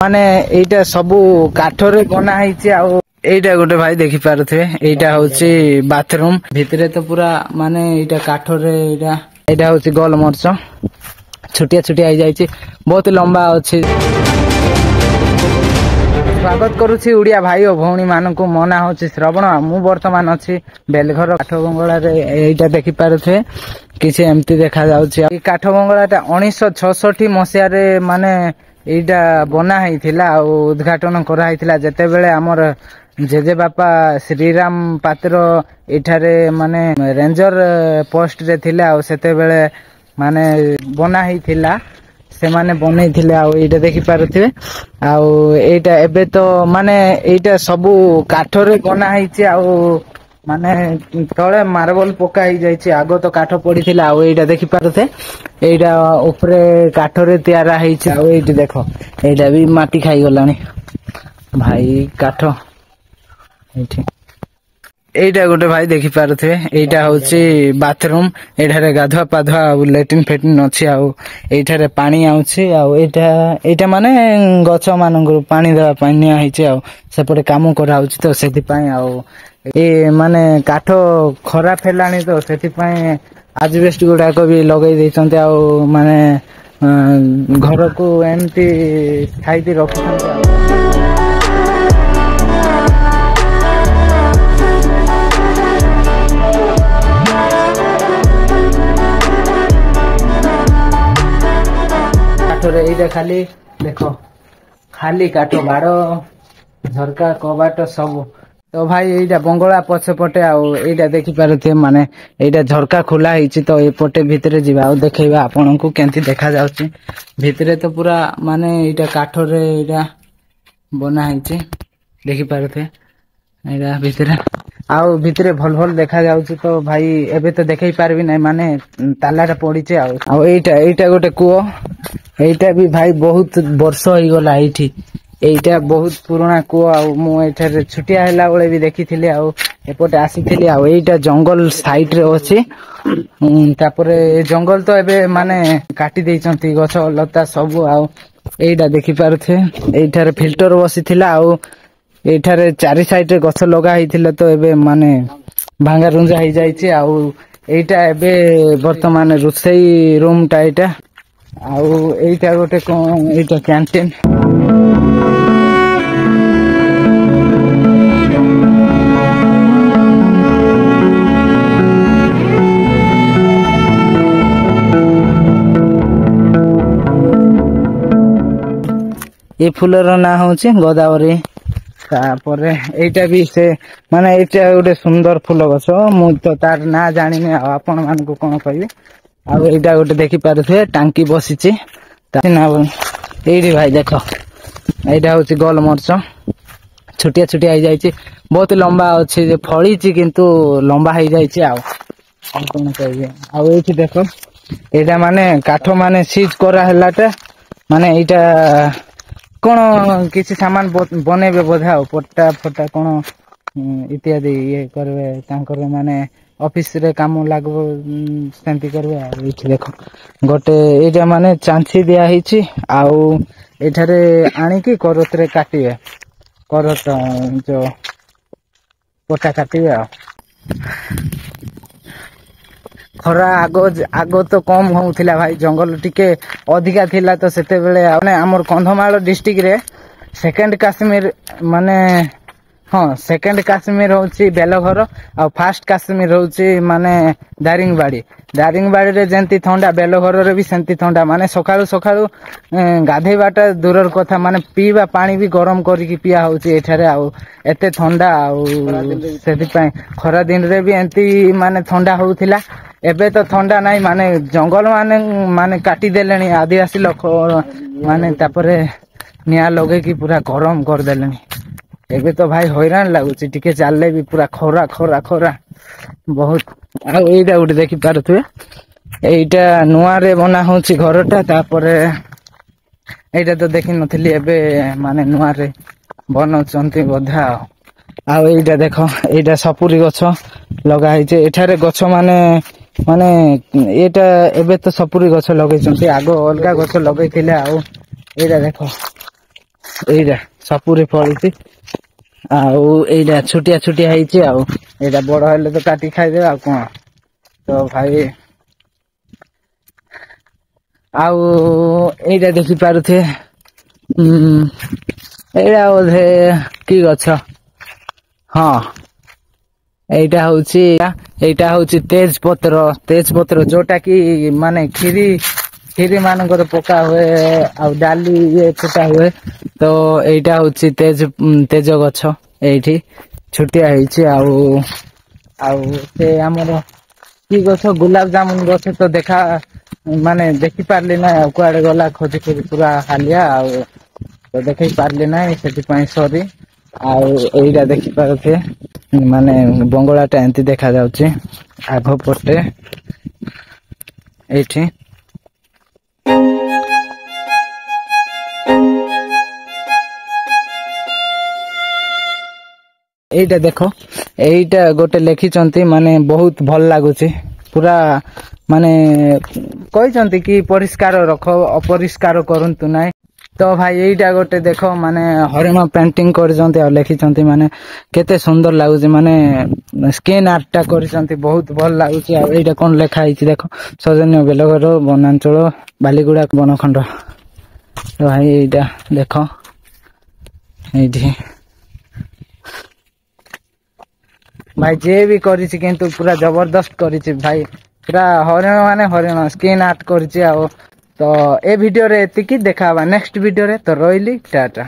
माने एटा सबू काठरे बना होईची आ एटा गोटे भाई देखि पारुथे एटा होची बाथरूम भितरे तो पूरा माने एटा काठरे एटा होची गोल मरच छोटिया छोटिया आई जाईची बहुत लंबा अछि। स्वागत करुछि उड़िया भाई और भौणी मानकु मो ना होछि श्रवण मु वर्तमान अछि बेलघर काठ बंगला रे एटा देखि पारुथे किछि एम्ति देखा जाउछि। ई काठ बंगलाटा 1966 मसिया रे माने एटा बना हैथिला आ उद्घाटन करा हैथिला जते बेले हमर जेजे बापा श्रीराम पात्र एठारे माने रेंजर पोस्ट रे थिले आ सेते बेले माने बना हैथिला से माने बनै थिले आ एटा देखि पारुथिबे आ एटा एबे तो माने एटा सबु काठरे बना हैछि आ माने तळे मार्बल पका ही जायछि आगो तो काठ पड़ी थिला आ एटा देखि पारुथे एटा ऊपरे काठरे तयारा हैछि आ एटी देखो एटा भी माटी खाई गलानी भाई काठ एठी एटा गोटे भाई देखि पारुथे एटा होची बाथरूम एठारे गाधुआ पाधुआ लैट्रिन फेट्रिन अछि आ एठारे पानी आउछि आ एटा माने गछ मानंगु पानी देवा पानिया हैछि आ सेपटे काम करा होछि तो सेति पय आ ए माने काठ खराब हेलानी तो सेति पय आजबेस्ट गुडा को भी लगै दैछन्ते आ माने घर को एमती खाइति रखछन्ते। एटा खाली देखो खाली काठ बाड़ झरका कबाट सब तो भाई एटा बंगला पछपटे आईटा देखि पारुथे माने एटा झरका खुला हिची तो एपटे भितरे जिबा आ देखैबा आपन को केंती देखा जाउची भितरे तो पूरा माने एटा काठरे एटा बना हिची देखि पारुथे एटा भितरे आउ भितरे भल भल देखा जाउची तो भाई एबे तो देखै पारबी नै माने तालाटा पड़ीचे आ एटा गोटे कुओ एटा भी भाई बहुत वर्ष होई गला एठी एटा बहुत पुराना कुओ आ मु एठारे छुटिया हैला बळे भी देखिथिले आ एपटे आसीथिले आ एटा जंगल साइड रे अछि तापरे जंगल तो एबे माने काटी दैचंती गछ लता सब आ एटा देखि पारुथे एठारे फिल्टर बसिथिला आ एठारे चारि साइड रे गछ लगा हिथिले तो एबे माने भांगा रुंजा ही जाईची आ एटा एबे वर्तमान रुसई रूम टा एटा आउ एटा गोटे एटा कैंटीन ये फूलर ना होची गोदावरी तापरे एटा भी से माने एटा गोटे सुंदर फूल गछ मु तो तार ना जानि ने आपन मान को कोन कहबे आ एटा गोटे देखि पारुथे टांकी बसिची ना एडी भाई देखो एटा होची गोल मरच छोटिया छोटिया आई जाईची बहुत लंबा अछि जे फळीची किंतु लंबा ही जाईची आ कोन कहबे आ एठी देखो एटा माने काठ माने सीज करा हलाटा माने एटा कोन किछि सामान बनेबे बोधा पट्टा फट्टा कोन इत्यादि ये करबे तांकर माने ऑफिस रे काम लागबो सेंती करबे आ एठी देखो गोटे एटा माने चांची दिया हिची आउ एठारे आनी की करत रे काटिबे करत जो पट्टा काटिबे आ खरा आगो तो कम होउथिला भाई जंगल टिके अधिका थिला तो सेते बेले माने हमर कंधमाल डिस्ट्रिक्ट रे सेकंड काश्मीर माने हाँ सेकंड काश्मीर होची बेलघर आ फर्स्ट काश्मीर होची माने दारिंगबाड़ी रे जेंती ठंडा बेलघर रे भी सेंती ठंडा माने सकाळु सकाळु गाधेबाटा दूरर कथा माने पीबा पानी भी गरम करिकि पिया होची एठारे आ एते ठंडा आ सेति पय खरा दिन रे भी एंती माने ठंडा होउथिला एबे तो ठंडा नाही माने जंगल माने काटी देलेनी आदिवासी लोक माने तापरे निया लगे कि पूरा गरम कर देलेनी एबे तो भाई हैरान लागुची टिके चालले भी पूरा खरा खरा खरा बहुत आ एटा उठे देखि पारुथुए एटा नुआ रे बना होची घरटा तापरे एटा तो देखि नथिली एबे माने नुआ रे बनौचंती बोधा आ एटा देखो एटा सपुरी गछ लगा हिचे एठारे गछ माने माने एटा एबे तो सपुरी गछ लगैचंती आगो अलगा गछ लगैथिले आ एटा देखो ଏଇଟା ସପୁରି ଫଳିଛି ଆଉ ଏଇଟା ଛୋଟିଆ ଛୋଟିଆ ହେଇଛି ଆଉ ଏଇଟା ବଡ ହେଲେ ତ କାଟି ଖାଇଦେବେ ଆଉ କଣ। ତ ଭାଇ ଆଉ ଏଇଟା ଦେଖିପାରୁଥିବେ ଏଇଟା ବୋଧେ କି ଗଛ ହଁ ଏଇଟା ହଉଛି ତେଜ ପତ୍ର ଯୋଉଟା କି ମାନେ କ୍ଷୀରି ମାନଙ୍କର ପକା ହୁଏ ଆଉ ଡାଲି ଫୁଟା ହୁଏ। ତ ଏଇଟା ହଉଛି ତେଜ ଗଛ ଏଇଠି ଛୋଟିଆ ହେଇଛି ଆଉ ସେ ଆମର କି ଗଛ ଗୋଲାପ ଜାମୁନ ଗଛ ତ ଦେଖି ପାରିଲି ନାହିଁ ଆଉ କୁଆଡେ ଗଲା ଖୋଜି ପୁରା ହାଲିଆ ଆଉ ତ ଦେଖେଇ ପାରିଲି ନାହିଁ ସେଥିପାଇଁ ସରି। ଆଉ ଏଇଟା ଦେଖିପାରୁଥିବେ ମାନେ ବଙ୍ଗଳା ଟା ଏମତି ଦେଖା ଯାଉଛି ଆଗ ପଟେ ଏଇଠି ଏଇଟା ଦେଖ ଏଇଟା ଗୋଟେ ଲେଖିଛନ୍ତି ମାନେ ବହୁତ ଭଲ ଲାଗୁଛି ପୁରା ମାନେ କହିଛନ୍ତି କି ପରିଷ୍କାର ରଖ ଅପରିଷ୍କାର କରନ୍ତୁ ନାହିଁ। ତ ଭାଇ ଏଇଟା ଗୋଟେ ଦେଖ ମାନେ ହରିଣ ପେଣ୍ଟିଂ କରିଛନ୍ତି ଆଉ ଲେଖିଛନ୍ତି ମାନେ କେତେ ସୁନ୍ଦର ଲାଗୁଛି ମାନେ ସ୍କିନ୍ ଆର୍ଟ ଟା କରିଛନ୍ତି ବହୁତ ଭଲ ଲାଗୁଛି। ଆଉ ଏଇଟା କଣ ଲେଖା ହେଇଛି ଦେଖ ସୌଜନ୍ୟ ବେଲଘର ବନାଞ୍ଚଳ ବାଲିଗୁଡା ବନଖଣ୍ଡ। ତ ଭାଇ ଏଇଟା ଦେଖ ଏଇଠି ଭାଇ ଯିଏ ବି କରିଛି କିନ୍ତୁ ପୁରା ଜବରଦସ୍ତ କରିଛି ଭାଇ ପୁରା ହରିଣ ମାନେ ହରିଣ ସ୍କିନ୍ ଆର୍ଟ କରିଛି ଆଉ ତ ଏ ଭିଡିଓରେ ଏତିକି ଦେଖାହବା ନେକ୍ସଟ ଭିଡିଓରେ ତ ରହିଲି ଟାଟା।